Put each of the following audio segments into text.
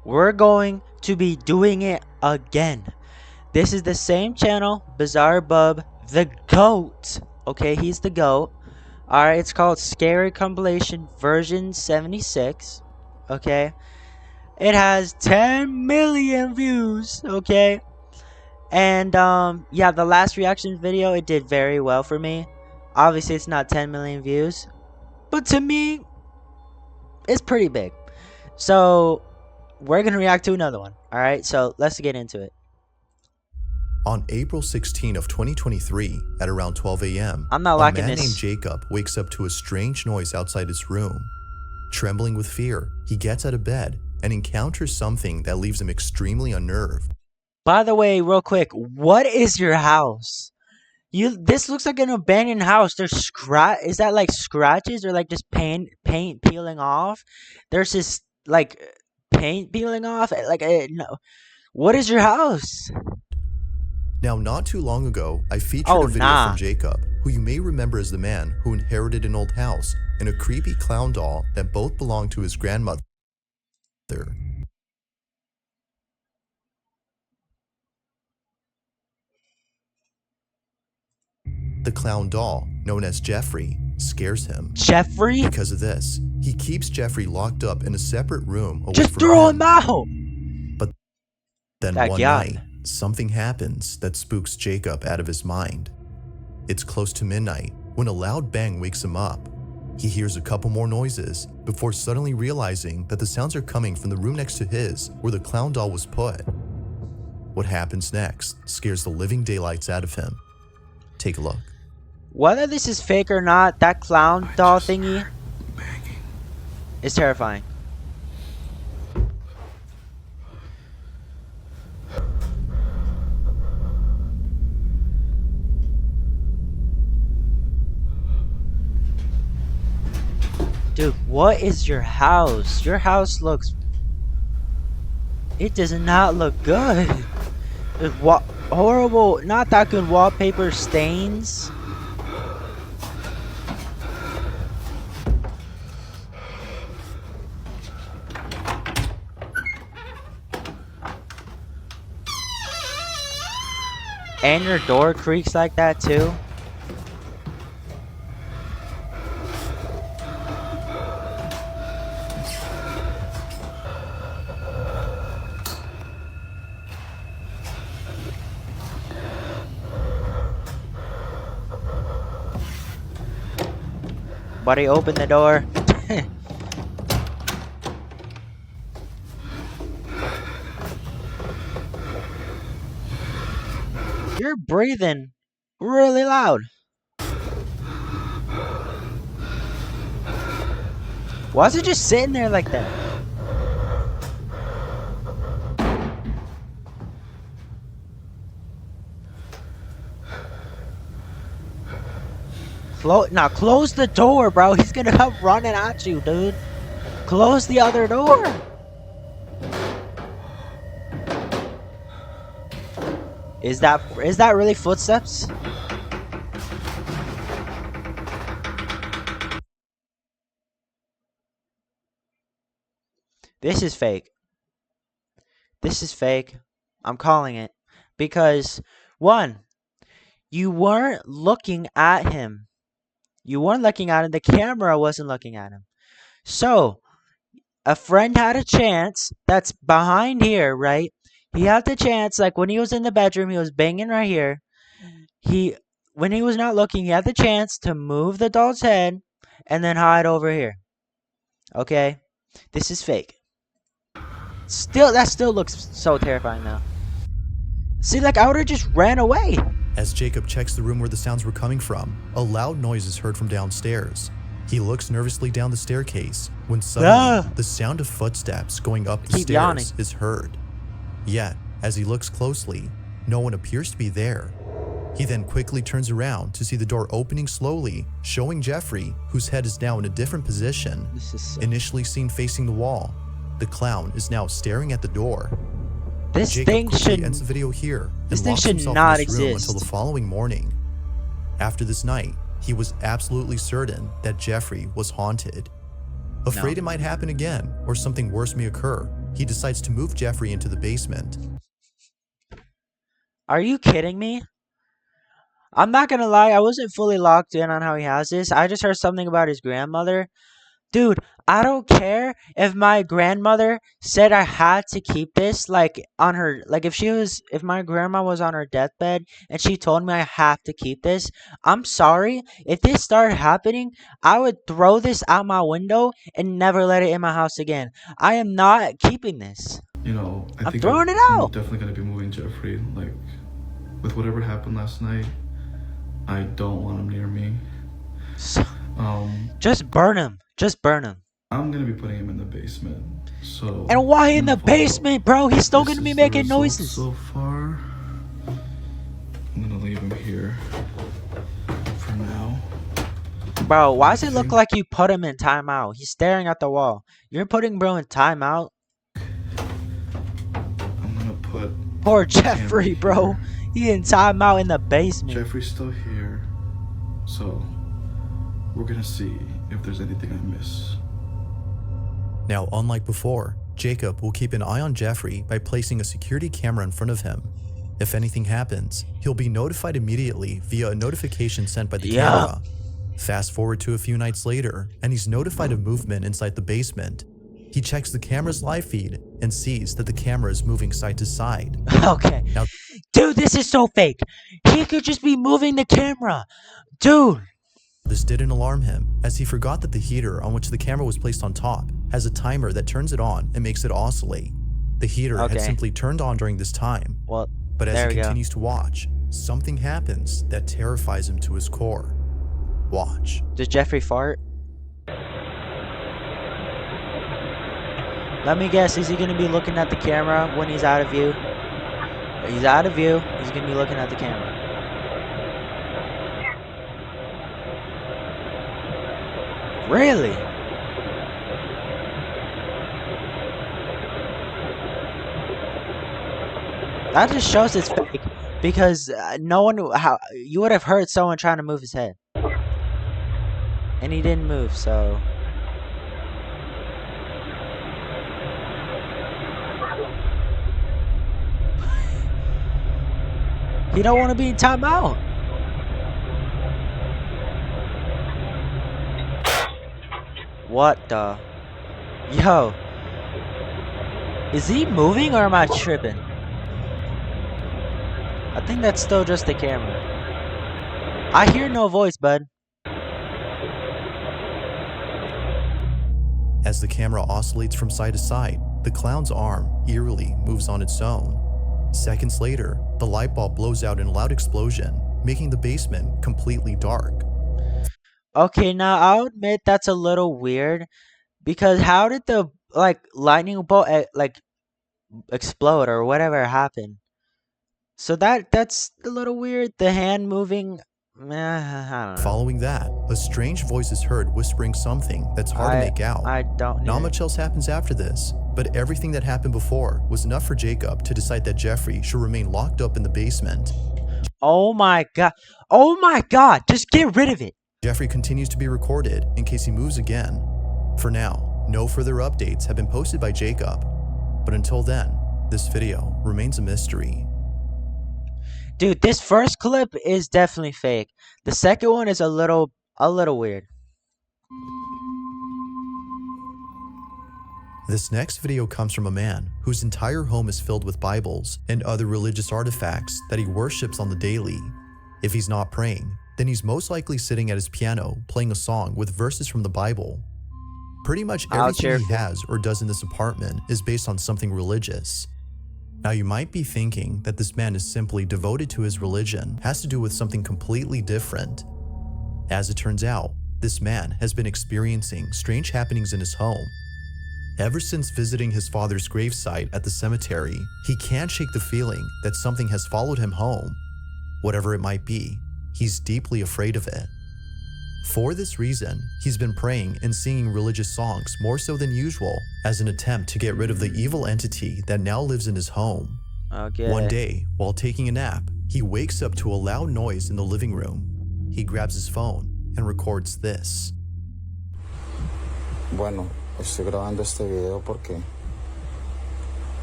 we're going to be doing it again. This is the same channel, Bizarre Bub, the GOAT. Okay, he's the GOAT. Alright, it's called Scary Compilation version 76. Okay, it has 10 million views. Okay, and yeah, the last reaction video, it did very well for me. Obviously, it's not 10 million views, but to me, it's pretty big. So we're gonna react to another one. All right, so let's get into it. On April 16 of 2023, at around 12 a.m., I'm not a liking man this. named Jacob wakes up to a strange noise outside his room. Trembling with fear, he gets out of bed and encounters something that leaves him extremely unnerved. By the way, real quick, what is your house? This looks like an abandoned house. There's is that like scratches or like just paint peeling off? There's this like paint peeling off. Like no. What is your house? Now, not too long ago, I featured Oh, a video nah. from Jacob, who you may remember as the man who inherited an old house and a creepy clown doll that both belonged to his grandmother. The clown doll, known as Jeffrey, scares him. Jeffrey? Because of this, he keeps Jeffrey locked up in a separate room away Just from throw him. him out! But then That one guy. night, something happens that spooks Jacob out of his mind. It's close to midnight when a loud bang wakes him up. He hears a couple more noises before suddenly realizing that the sounds are coming from the room next to his where the clown doll was put. What happens next scares the living daylights out of him. Take a look. Whether this is fake or not, that clown doll thingy is terrifying. Dude, what is your house? Your house looks... It does not look good. Horrible, not that good wallpaper stains. And your door creaks like that too. Buddy, open the door. You're breathing really loud. Why is it just sitting there like that? Now close the door, bro. He's gonna come running at you, dude. Close the other door. Is that really footsteps? This is fake. This is fake. I'm calling it. Because, one, you weren't looking at him. You weren't looking at him. The camera wasn't looking at him. So, a friend had a chance. That's behind here, right? He had the chance, like when he was in the bedroom, he was banging right here. When he was not looking, he had the chance to move the doll's head and then hide over here. Okay? This is fake. That still looks so terrifying now. See, like I would've just ran away. As Jacob checks the room where the sounds were coming from, a loud noise is heard from downstairs. He looks nervously down the staircase when suddenly the sound of footsteps going up the stairs is heard. Yet, as he looks closely, no one appears to be there. He then quickly turns around to see the door opening slowly, showing Jeffrey, whose head is now in a different position. Initially seen facing the wall, the clown is now staring at the door. This Jacob thing should ends the video here this and thing locks should himself not in this room exist until the following morning. After this night, he was absolutely certain that Jeffrey was haunted. Afraid it might happen again or something worse may occur, he decides to move Jeffrey into the basement. Are you kidding me? I'm not gonna lie, I wasn't fully locked in on how he has this. I just heard something about his grandmother. Dude, I don't care if my grandmother said I had to keep this, like, on her, like, if my grandma was on her deathbed and she told me I have to keep this, I'm sorry, if this started happening, I would throw this out my window and never let it in my house again. I am not keeping this. You know, I'm throwing it out. I'm definitely gonna be moving Jeffrey. Like, with whatever happened last night, I don't want him near me. Just burn him. Just burn him. I'm gonna be putting him in the basement. So. And why in the basement, bro? He's still gonna be making noises. So far, I'm gonna leave him here for now. Bro, why does it look like you put him in timeout? He's staring at the wall. You're putting bro in timeout. I'm gonna put. Poor Jeffrey, bro. He in timeout in the basement. Jeffrey's still here, so we're gonna see if there's anything I miss. Now, unlike before, Jacob will keep an eye on Jeffrey by placing a security camera in front of him. If anything happens, he'll be notified immediately via a notification sent by the camera. Fast forward to a few nights later, and he's notified of movement inside the basement. He checks the camera's live feed and sees that the camera is moving side to side. Okay. Now, dude, this is so fake. He could just be moving the camera. Dude. This didn't alarm him, as he forgot that the heater on which the camera was placed on top has a timer that turns it on and makes it oscillate. The heater had simply turned on during this time. Well, but as he continues to watch, something happens that terrifies him to his core. Watch. Does Jeffrey fart? Let me guess, is he going to be looking at the camera when he's out of view? He's out of view. He's going to be looking at the camera. Really? That just shows it's fake, because no one, you would have heard someone trying to move his head, and he didn't move. So he don't want to be in timeout. What the? Yo. Is he moving or am I tripping? I think that's still just the camera. I hear no voice, bud. As the camera oscillates from side to side, the clown's arm eerily moves on its own. Seconds later, the light bulb blows out in a loud explosion, making the basement completely dark. Okay, now I'll admit that's a little weird, because how did the lightning bolt explode or whatever happened? So that's a little weird. The hand moving. I don't know. Following that, a strange voice is heard whispering something that's hard to make out. I don't. Not much else happens after this, but everything that happened before was enough for Jacob to decide that Jeffrey should remain locked up in the basement. Oh my god! Oh my god! Just get rid of it. Jeffrey continues to be recorded in case he moves again. For now, no further updates have been posted by Jacob, but until then, this video remains a mystery. Dude, this first clip is definitely fake. The second one is a little weird. This next video comes from a man whose entire home is filled with Bibles and other religious artifacts that he worships on the daily. If he's not praying, then he's most likely sitting at his piano playing a song with verses from the Bible. Pretty much everything he has or does in this apartment is based on something religious. Now you might be thinking that this man is simply devoted to his religion, has to do with something completely different. As it turns out, this man has been experiencing strange happenings in his home. Ever since visiting his father's gravesite at the cemetery, he can't shake the feeling that something has followed him home. Whatever it might be, he's deeply afraid of it. For this reason, he's been praying and singing religious songs more so than usual as an attempt to get rid of the evil entity that now lives in his home. Okay. One day, while taking a nap, he wakes up to a loud noise in the living room. He grabs his phone and records this. Bueno, estoy grabando este video porque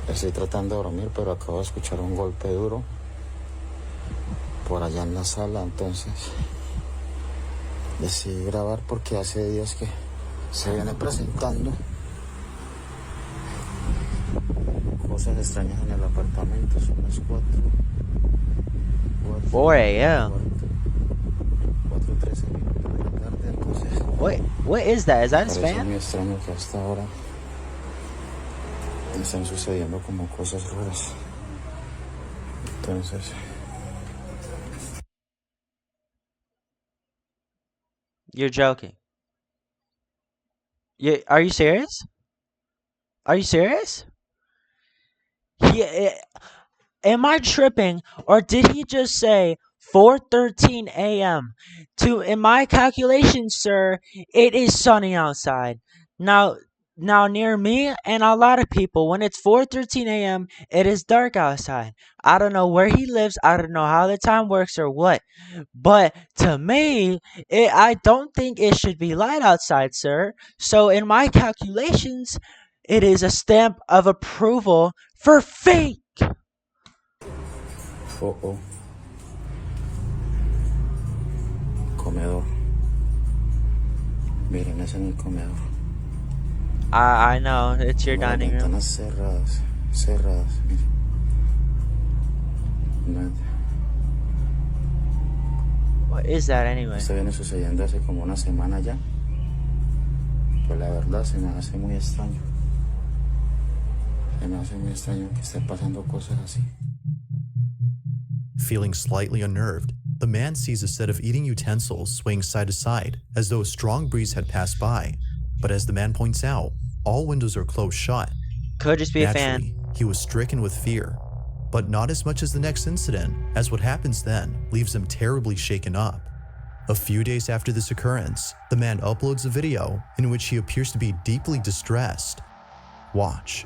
Estoy tratando de dormir, pero acabo de escuchar un golpe duro por allá en la sala, entonces decidí grabar porque hace días que se viene presentando cosas extrañas en el apartamento. Son las 4 a.m. 4:13 minutos de la tarde, entonces What is that? Is that his parece fan? muy extraño que hasta ahora están sucediendo como cosas raras. Entonces You're joking. Are you serious? Are you serious? Am I tripping, or did he just say 4:13 a.m.? In my calculations, sir, it is sunny outside. Now near me and a lot of people, when it's 4:13 a.m., it is dark outside. I don't know where he lives. I don't know how the time works or what. But to me, I don't think it should be light outside, sir. So in my calculations, it is a stamp of approval for fate. comedor. Miren, es en el comedor. I know, it's your Tengo las dining room. ventanas cerradas, miren. What is that anyway? Esto viene sucediendo hace como una semana ya. Pues la verdad se me hace muy extraño. Se me hace muy extraño que estén pasando cosas así. Feeling slightly unnerved, the man sees a set of eating utensils swaying side to side as though a strong breeze had passed by. But as the man points out, all windows are closed shut. Could just be a fan. Naturally, he was stricken with fear, but not as much as the next incident, as what happens then leaves him terribly shaken up. A few days after this occurrence, the man uploads a video in which he appears to be deeply distressed. Watch.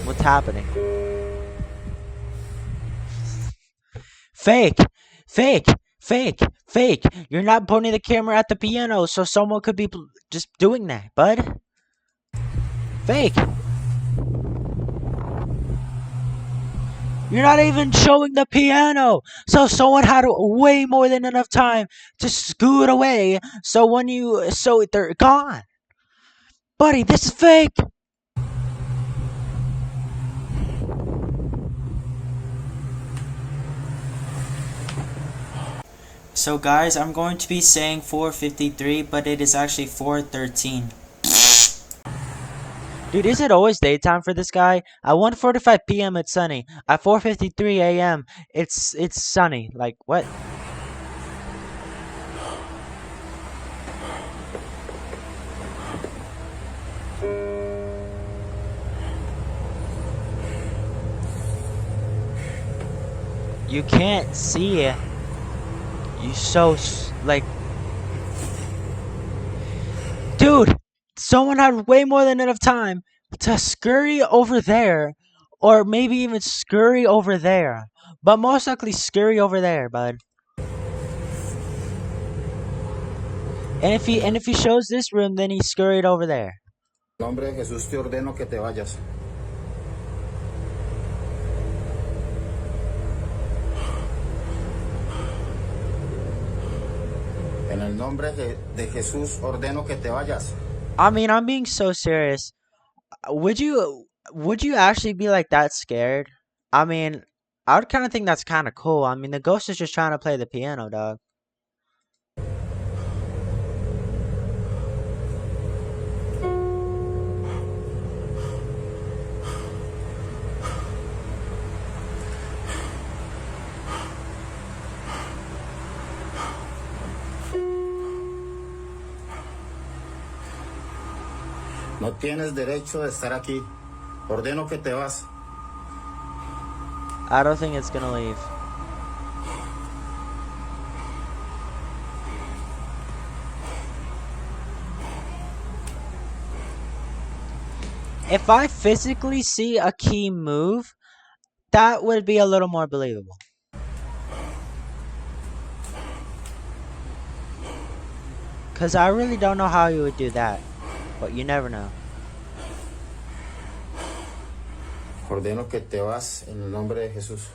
What's happening? Fake! You're not pointing the camera at the piano, so someone could be just doing that, bud. Fake! You're not even showing the piano, so someone had way more than enough time to scoot away, so they're gone. Buddy, this is fake! So guys, I'm going to be saying 4:53, but it is actually 4:13. Dude, is it always daytime for this guy? At 1:45 p.m. it's sunny. At 4:53 a.m. it's sunny. Like what? You can't see it. You so like, dude, someone had way more than enough time to scurry over there, or maybe even scurry over there, but most likely scurry over there, bud. And if he shows this room, then he scurried over there. En nombre de Jesús te ordeno que te vayas. En el nombre de Jesús ordeno que te vayas. I mean, I'm being so serious. Would you actually be like that scared? I mean, I would kind of think that's kind of cool. I mean, the ghost is just trying to play the piano, dog. No tienes derecho de estar aquí. Ordeno que te vas. I don't think it's gonna leave. If I physically see a key move, that would be a little more believable. Because I really don't know how you would do that. But you never know. Ordeno que te vas en el nombre de Jesús.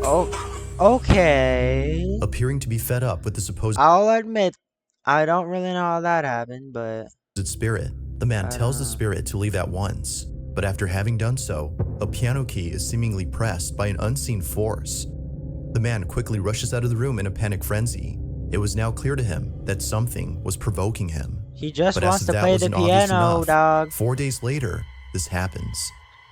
Oh, okay. Appearing to be fed up with the supposed I'll admit, I don't really know how that happened, but... spirit, the man tells the spirit to leave at once. But after having done so, a piano key is seemingly pressed by an unseen force. The man quickly rushes out of the room in a panic frenzy. It was now clear to him that something was provoking him. He just But wants as to that play the wasn't obvious piano, enough, dog. 4 days later, this happens.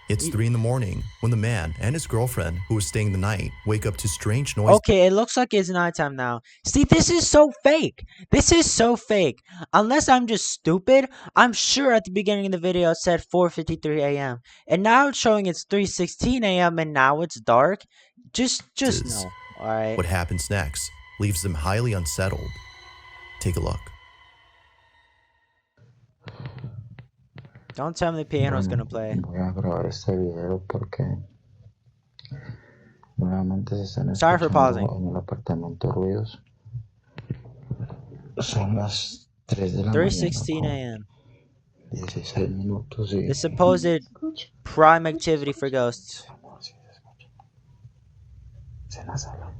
It's 3 in the morning when the man and his girlfriend, who was staying the night, wake up to strange noises. Okay, it looks like it's nighttime now. See, this is so fake. This is so fake. Unless I'm just stupid, I'm sure at the beginning of the video it said 4:53 a.m. And now it's showing it's 3:16 a.m. and now it's dark. Just no. Alright. What happens next leaves them highly unsettled. Take a look. Don't tell me the piano's gonna play. Voy a grabar este video porque nuevamente se están Sorry for pausing. escuchando en el apartamento ruidos. Son las 3 de la 3:16 mañana. a.m. 16 minutos y... The supposed prime activity for ghosts. Sí, en la sala.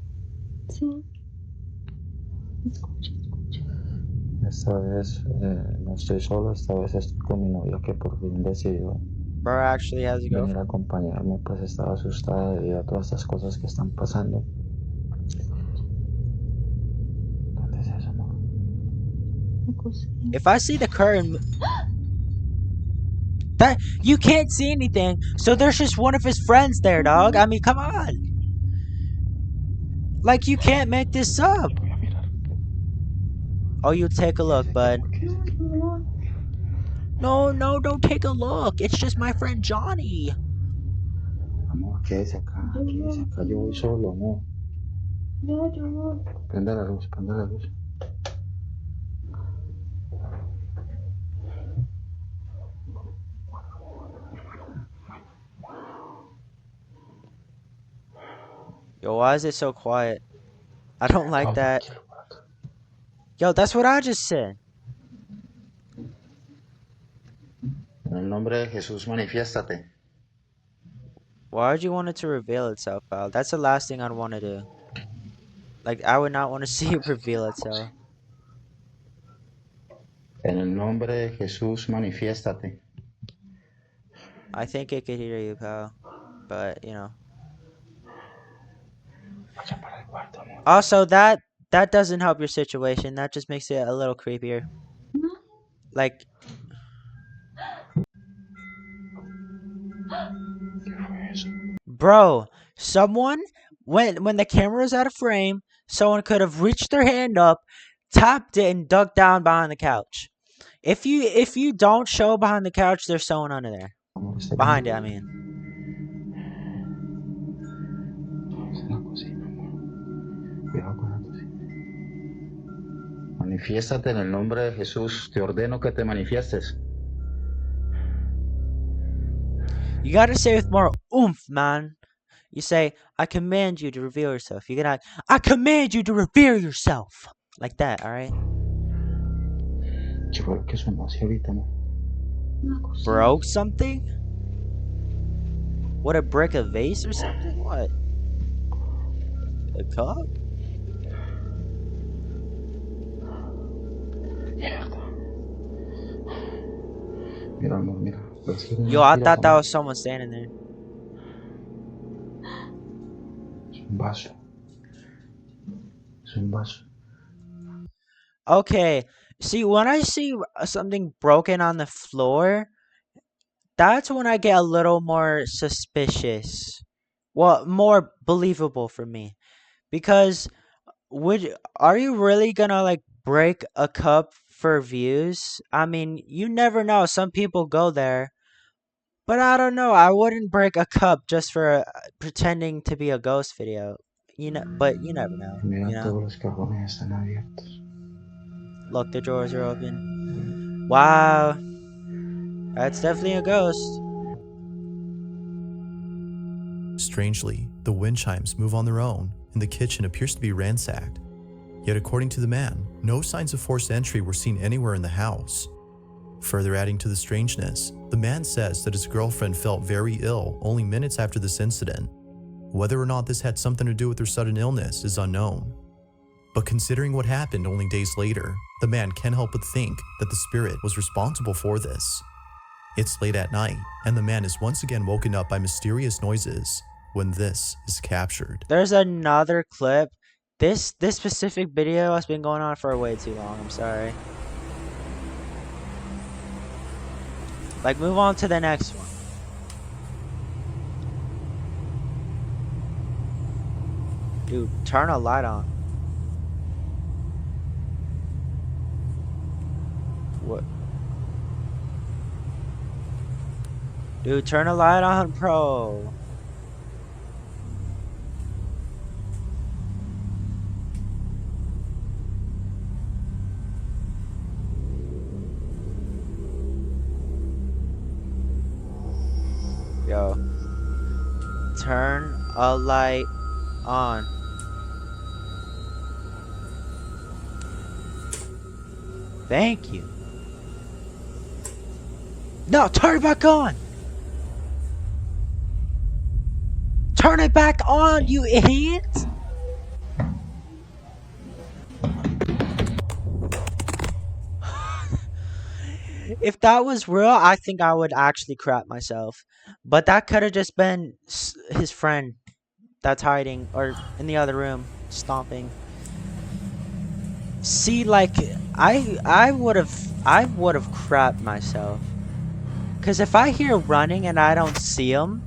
Sí. Esta vez no estoy solo, esta vez estoy con mi novia que por fin decidió Bro actually has a venir girlfriend. a acompañarme, pues estaba asustada debido a todas estas cosas que están pasando. ¿Dónde es eso, amor? La cocina. If I see the curtain, that you can't see anything, so there's just one of his friends there, dog. I mean, come on. Like, you can't make this up. Voy a mirar. Oh, you take a look, bud. No, No, don't take a look. It's just my friend Johnny. Amor, quédese acá, yo voy solo, amor. no, yo no. Prende la luz, prende la luz. Yo, why is it so quiet? I don't like that. Yo, that's what I just said. En el nombre de Jesús, manifiéstate. Why would you want it to reveal itself, pal? That's the last thing I'd want to do. Like, I would not want to see it reveal itself. En el nombre de Jesús, manifiéstate. I think it could hear you, pal. But, you know. Vaya para el cuarto, amor. Also, that doesn't help your situation. That just makes it a little creepier. Like, ¿Qué fue eso? bro, someone, when the camera was out of frame, someone could have reached their hand up, tapped it, and dug down behind the couch. If you don't show behind the couch, there's someone under there. Amor, está Behind it, I mean. Es en la cocina, amor. Cuidado con la cocina. Manifiéstate en el nombre de Jesús. Te ordeno que te manifiestes. You gotta say with more oomph, man. You say, I command you to reveal yourself. You gotta, I command you to reveal yourself. Like that, alright? ¿Qué fue lo que sonó así ahorita, amor? Una cocina. Broke something? What, a brick of vase or something? What? A cup? Mierda. Mira, amor, mira. Yo, I thought that was someone standing there. Es un vaso. Es un vaso. Okay, see, when I see something broken on the floor, that's when I get a little more suspicious. well, more believable for me. Because are you really gonna like break a cup for views? I mean, you never know. Some people go there, but I don't know. I wouldn't break a cup just for pretending to be a ghost video. But you never know. Mira, todos los cajones están abiertos. Look, the drawers are open. Wow, that's definitely a ghost. Strangely, the wind chimes move on their own, and the kitchen appears to be ransacked. Yet according to the man, no signs of forced entry were seen anywhere in the house. Further adding to the strangeness, the man says that his girlfriend felt very ill only minutes after this incident. Whether or not this had something to do with her sudden illness is unknown. But considering what happened only days later, the man can't help but think that the spirit was responsible for this. It's late at night, and the man is once again woken up by mysterious noises when this is captured. There's another clip. This specific video has been going on for way too long. I'm sorry. Like, move on to the next one. Dude, turn a light on. What? Dude, turn a light on, bro. Yo. Turn a light on. Thank you. No, turn it back on. Turn it back on, you idiot. If that was real, I think I would actually crap myself. But that could have just been his friend that's hiding or in the other room stomping. See, like I would have crapped myself. Cause if I hear running and I don't see him,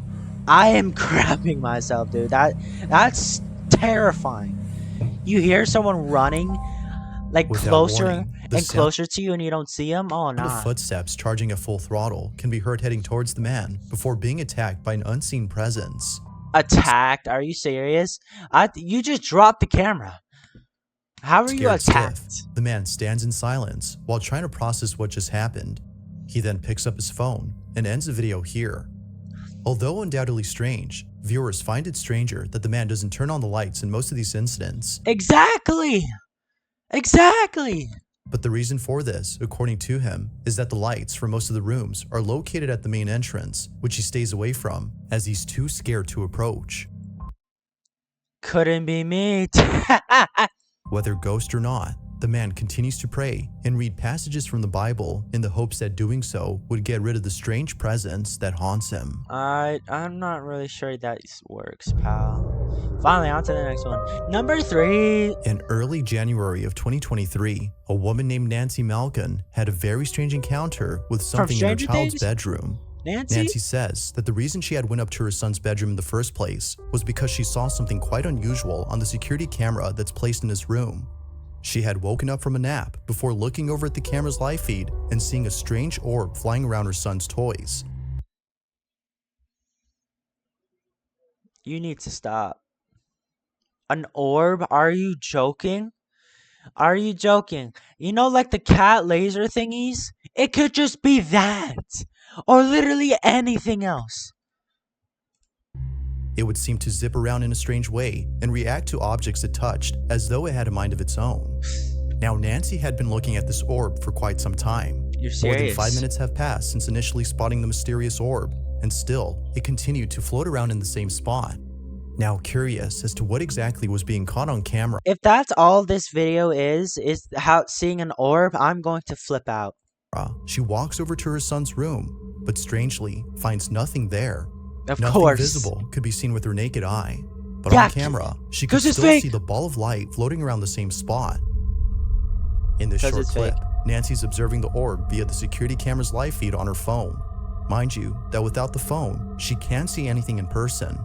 I am crapping myself, dude. That's terrifying. You hear someone running like Without closer warning, the and closer to you and you don't see him? Oh, The nah. footsteps charging at full throttle can be heard heading towards the man before being attacked by an unseen presence. Attacked? Are you serious? You just dropped the camera. How are you Scared attacked? stiff, the man stands in silence while trying to process what just happened. He then picks up his phone and ends the video here. Although undoubtedly strange, viewers find it stranger that the man doesn't turn on the lights in most of these incidents. Exactly. Exactly. But the reason for this, according to him, is that the lights for most of the rooms are located at the main entrance, which he stays away from as he's too scared to approach. Couldn't be me. Whether ghost or not, the man continues to pray and read passages from the Bible in the hopes that doing so would get rid of the strange presence that haunts him. I'm not really sure that works, pal. Finally, on to the next one. Number 3. In early January of 2023, a woman named Nancy Malkin had a very strange encounter with something in her Stranger child's Things? bedroom. Nancy? Nancy says that the reason she had went up to her son's bedroom in the first place was because she saw something quite unusual on the security camera that's placed in his room. She had woken up from a nap before looking over at the camera's live feed and seeing a strange orb flying around her son's toys. You need to stop. An orb? Are you joking? Are you joking? You know, like the cat laser thingies? It could just be that. Or literally anything else. It would seem to zip around in a strange way and react to objects it touched as though it had a mind of its own. Now, Nancy had been looking at this orb for quite some time. You're More than serious? 5 minutes have passed since initially spotting the mysterious orb, and still, it continued to float around in the same spot. Now, curious as to what exactly was being caught on camera, If that's all this video is how seeing an orb, I'm going to flip out. she walks over to her son's room, but strangely finds nothing there. Of Nothing course. visible could be seen with her naked eye, but Yeah, on camera, she could 'cause it's still fake. see the ball of light floating around the same spot. In this 'Cause short it's clip, fake. Nancy's observing the orb via the security camera's live feed on her phone. Mind you, that without the phone, she can't see anything in person.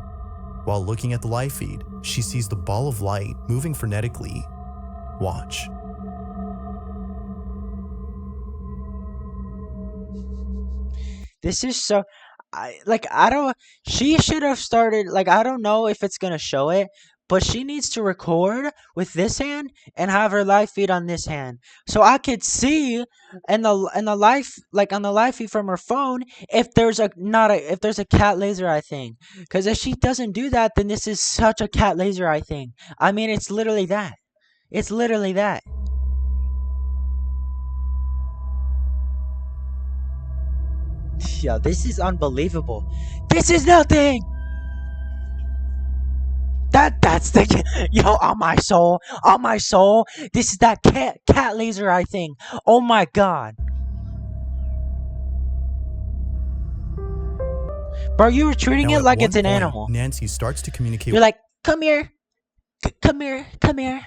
While looking at the live feed, she sees the ball of light moving frenetically. Watch. This is so... she should have started... I don't know if it's gonna show it, but she needs to record with this hand and have her live feed on this hand, so I could see in the live, on the live feed from her phone, if there's a cat laser eye thing. Because if she doesn't do that, then this is such a cat laser eye thing. I mean, it's literally that. It's literally that. Yo, this is unbelievable. This is nothing. That's the... Yo, on my soul, this is that cat laser eye thing. Oh my god. Bro, you were treating Now, it at like one it's an point, animal. Nancy starts to communicate You're like, come here. Come here.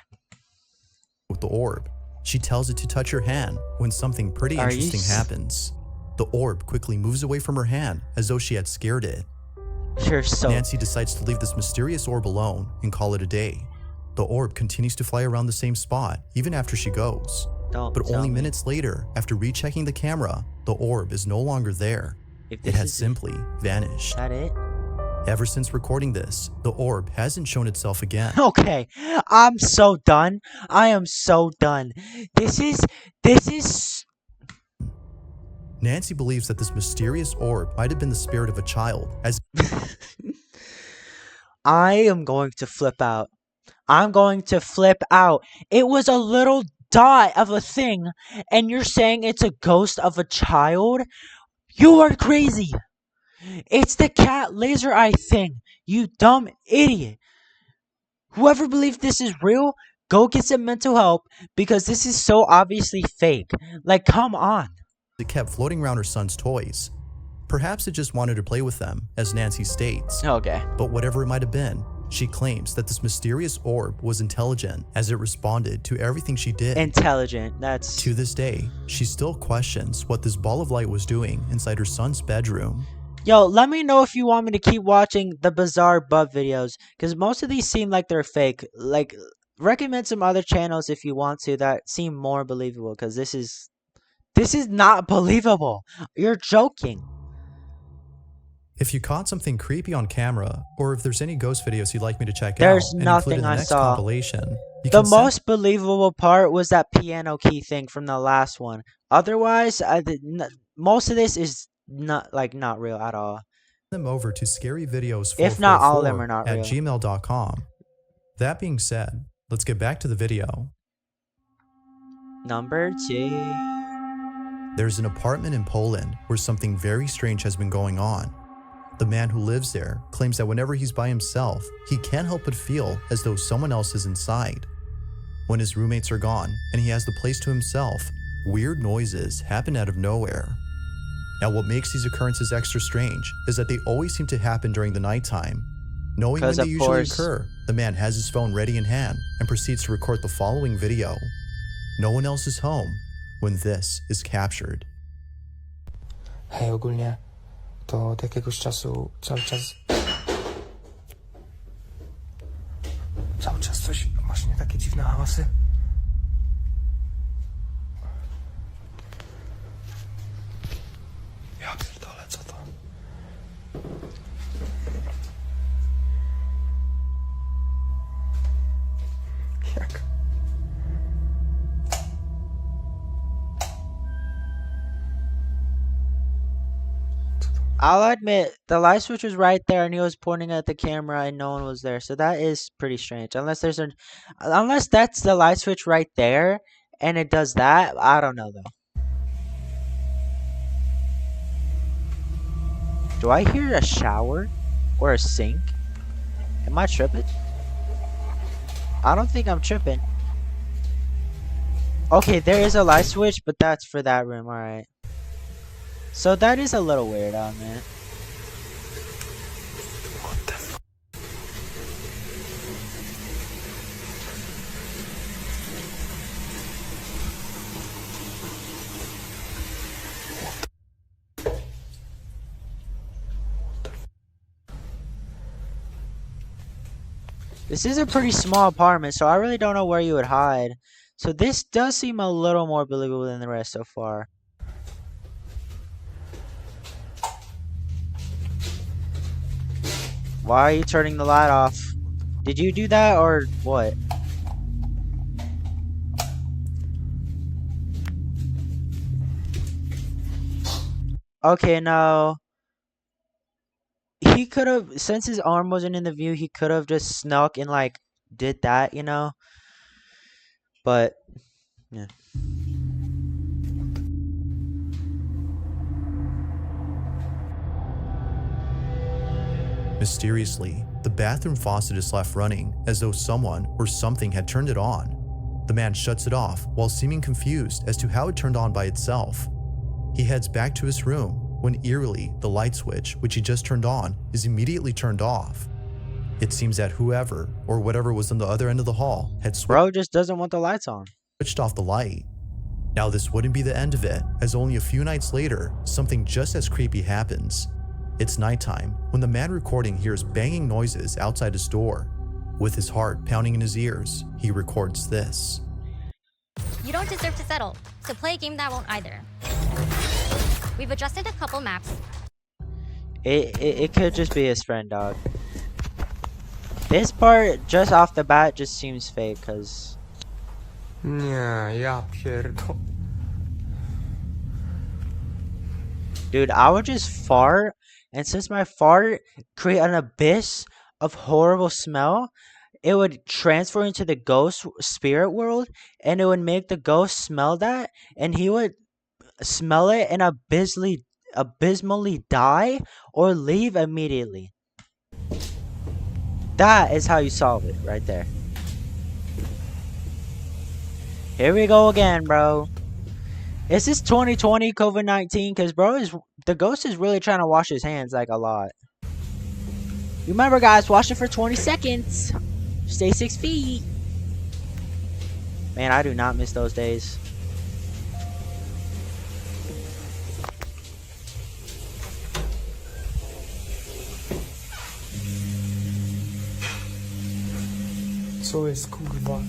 with the orb. She tells it to touch her hand when something pretty Are you interesting happens. The orb quickly moves away from her hand as though she had scared it. You're so... Nancy decides to leave this mysterious orb alone and call it a day. The orb continues to fly around the same spot even after she goes. Don't But tell only me. minutes later, after rechecking the camera, the orb is no longer there. If It this has is simply vanished. that it? Ever since recording this, the orb hasn't shown itself again. Okay, I'm so done. I am so done. This is... Nancy believes that this mysterious orb might have been the spirit of a child, as I am going to flip out. I'm going to flip out. It was a little dot of a thing, and you're saying it's a ghost of a child? You are crazy. It's the cat laser eye thing, you dumb idiot. Whoever believes this is real, go get some mental help, because this is so obviously fake. Like, come on. it kept floating around her son's toys. Perhaps it just wanted to play with them, as Nancy states. Okay. But whatever it might have been, she claims that this mysterious orb was intelligent as it responded to everything she did. Intelligent, that's... To this day, she still questions what this ball of light was doing inside her son's bedroom. Yo, let me know if you want me to keep watching the bizarre butt videos, because most of these seem like they're fake. Like, recommend some other channels if you want to that seem more believable, because this is not believable. You're joking. If you caught something creepy on camera, or if there's any ghost videos you'd like me to check There's out and nothing include in the I next saw. compilation, you The can send most believable part was that piano key thing from the last one. Otherwise, most of this is not real at all. them over to scaryvideos444 If not, all of them are not at real. gmail.com. That being said, let's get back to the video. Number 2. There's an apartment in Poland where something very strange has been going on. The man who lives there claims that whenever he's by himself, he can't help but feel as though someone else is inside. When his roommates are gone and he has the place to himself, weird noises happen out of nowhere. Now, what makes these occurrences extra strange is that they always seem to happen during the nighttime. Knowing when 'Cause they of usually course. occur, the man has his phone ready in hand and proceeds to record the following video. No one else is home when this is captured. Hej, ogólnie to od jakiegoś czasu cały czas coś, właśnie takie dziwne hałasy. Ja pierdolę, co to? Jak? I'll admit, the light switch was right there and he was pointing at the camera and no one was there. So that is pretty strange. Unless that's the light switch right there and it does that. I don't know though. Do I hear a shower or a sink? Am I tripping? I don't think I'm tripping. Okay, there is a light switch, but that's for that room. Alright. So that is a little weird, man. What the f... This is a pretty small apartment, so I really don't know where you would hide. So this does seem a little more believable than the rest so far. Why are you turning the light off? Did you do that or what? Okay, now he could have, since his arm wasn't in the view, he could have just snuck and like did that, you know? But yeah. Mysteriously, the bathroom faucet is left running as though someone or something had turned it on. The man shuts it off while seeming confused as to how it turned on by itself. He heads back to his room when eerily the light switch, which he just turned on, is immediately turned off. It seems that whoever or whatever was on the other end of the hall had Bro just doesn't want the lights on. Switched off the light. Now this wouldn't be the end of it, as only a few nights later, something just as creepy happens. It's nighttime when the man recording hears banging noises outside his door. With his heart pounding in his ears, he records this. You don't deserve to settle, so play a game that won't either. We've adjusted a couple maps. It could just be his friend, dog. This part, just off the bat, just seems fake, cause... Nie, ja pierdol... Dude, I would just fart, and since my fart create an abyss of horrible smell, it would transfer into the ghost spirit world, and it would make the ghost smell that, and he would smell it and abysmally die or leave immediately. That is how you solve it right there. Here we go again, bro. Is this 2020 COVID-19? Because bro, the ghost is really trying to wash his hands like a lot. Remember guys, wash it for 20 seconds. Stay 6 feet. Man, I do not miss those days. Co jest kurwa?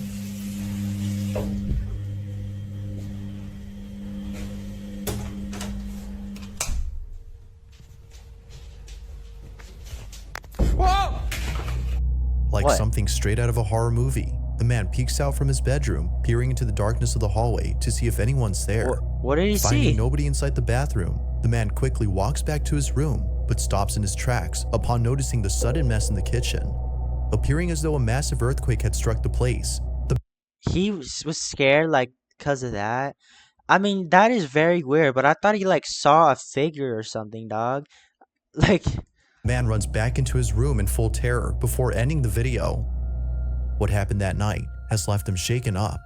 Like What? something straight out of a horror movie, the man peeks out from his bedroom, peering into the darkness of the hallway to see if anyone's there. What did he Finding see? nobody inside the bathroom, the man quickly walks back to his room, but stops in his tracks upon noticing the sudden mess in the kitchen. Appearing as though a massive earthquake had struck the place, He was scared like because of that. I mean, that is very weird, but I thought he like saw a figure or something, dog. Like, man runs back into his room in full terror before ending the video. What happened that night has left him shaken up.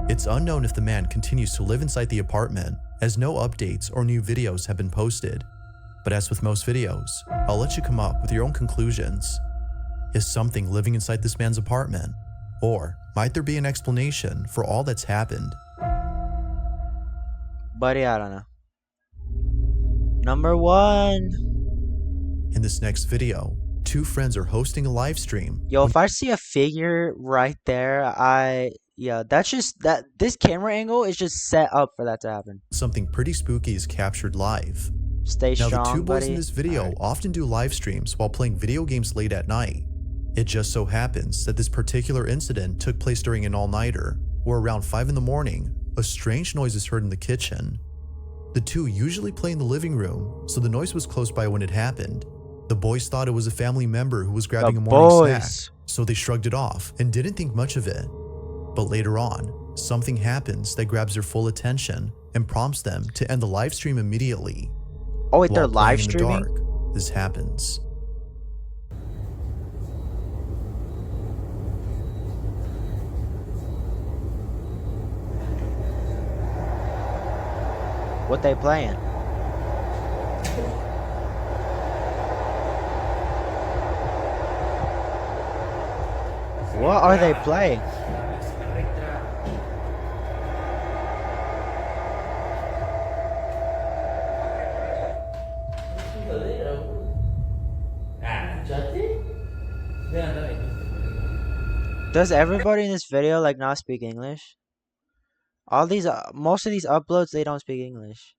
It's unknown if the man continues to live inside the apartment, as no updates or new videos have been posted. But as with most videos, I'll let you come up with your own conclusions. Is something living inside this man's apartment? Or might there be an explanation for all that's happened? buddy, I don't know. Number 1. In this next video, two friends are hosting a live stream. Yo, if I see a figure right there, yeah, that's just that this camera angle is just set up for that to happen. Something pretty spooky is captured live. Stay Now, strong, the two boys buddy. in this video Alright. often do live streams while playing video games late at night. It just so happens that this particular incident took place during an all-nighter, where around 5 in the morning, a strange noise is heard in the kitchen. The two usually play in the living room, so the noise was close by when it happened. The boys thought it was a family member who was grabbing a morning snack, so they shrugged it off and didn't think much of it. But later on, something happens that grabs their full attention and prompts them to end the live stream immediately. Oh wait, they're While live playing in the streaming? dark, this happens. What they playing? What are they playing? Does everybody in this video like not speak English? All these, most of these uploads, they don't speak English.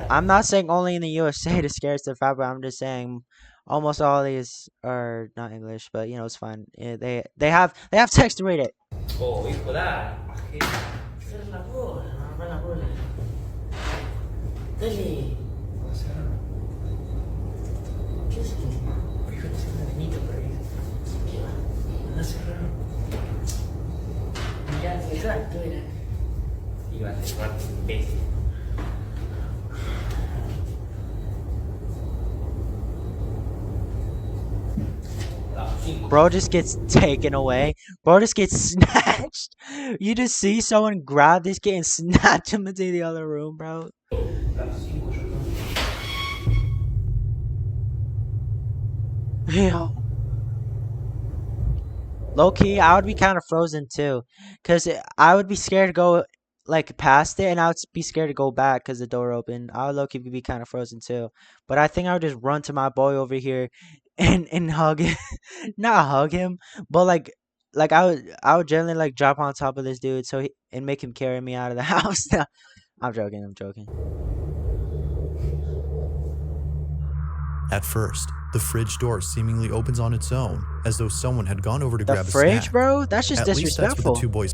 I'm not saying only in the USA to scare stuff out, but I'm just saying almost all these are not English. But you know, it's fine. Yeah, they have text to read it. Oh, hijo da. Dale. ¿Qué es eso? Fíjate, es una niñita por ahí. ¿Qué va? Anda a cerrar. Mira, exacto, mira. Iba a cerrar, imbécil. Bro just gets taken away. Bro just gets snatched. You just see someone grab this kid and snatch him into the other room, bro. Yeah. Low key, I would be kind of frozen too, cause I would be scared to go like past it, and I would be scared to go back cause the door opened. I would low key be kind of frozen too, but I think I would just run to my boy over here, and hug him, not hug him, but like I would generally like drop on top of this dude and make him carry me out of the house. I'm joking. At first, the fridge door seemingly opens on its own, as though someone had gone over to The grab a fridge, snack. bro? That's just At least that's what disrespectful. the two boys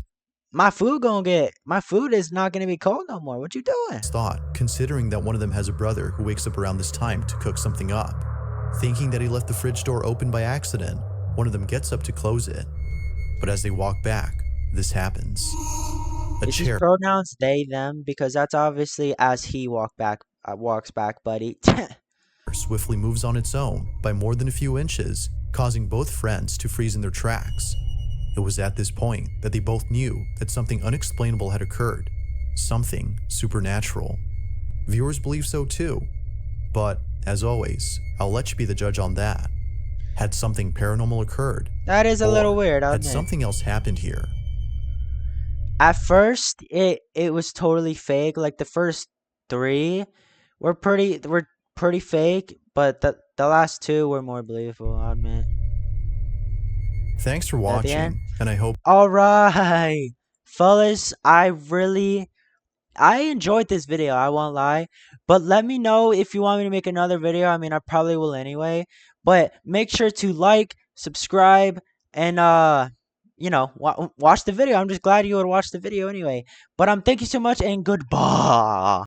My food is not gonna be cold no more. What you doing? thought, considering that one of them has a brother who wakes up around this time to cook something up. Thinking that he left the fridge door open by accident, one of them gets up to close it. But as they walk back, this happens. A Is chair his pronouns they, them? Because that's obviously as he walks back, buddy. swiftly moves on its own by more than a few inches, causing both friends to freeze in their tracks. It was at this point that they both knew that something unexplainable had occurred, something supernatural. Viewers believe so too, but as always, I'll let you be the judge on that. Had something paranormal occurred? That is a little Or weird, I'll had admit. something else happened here? At first, it was totally fake. Like the first 3 were pretty fake, but the last 2 were more believable, I'll admit. Thanks for At the watching, end? and I hope Alright, fellas, I enjoyed this video, I won't lie. But let me know if you want me to make another video. I mean, I probably will anyway. But make sure to like, subscribe, and you know, watch the video. I'm just glad you would watch the video anyway. But thank you so much, and goodbye.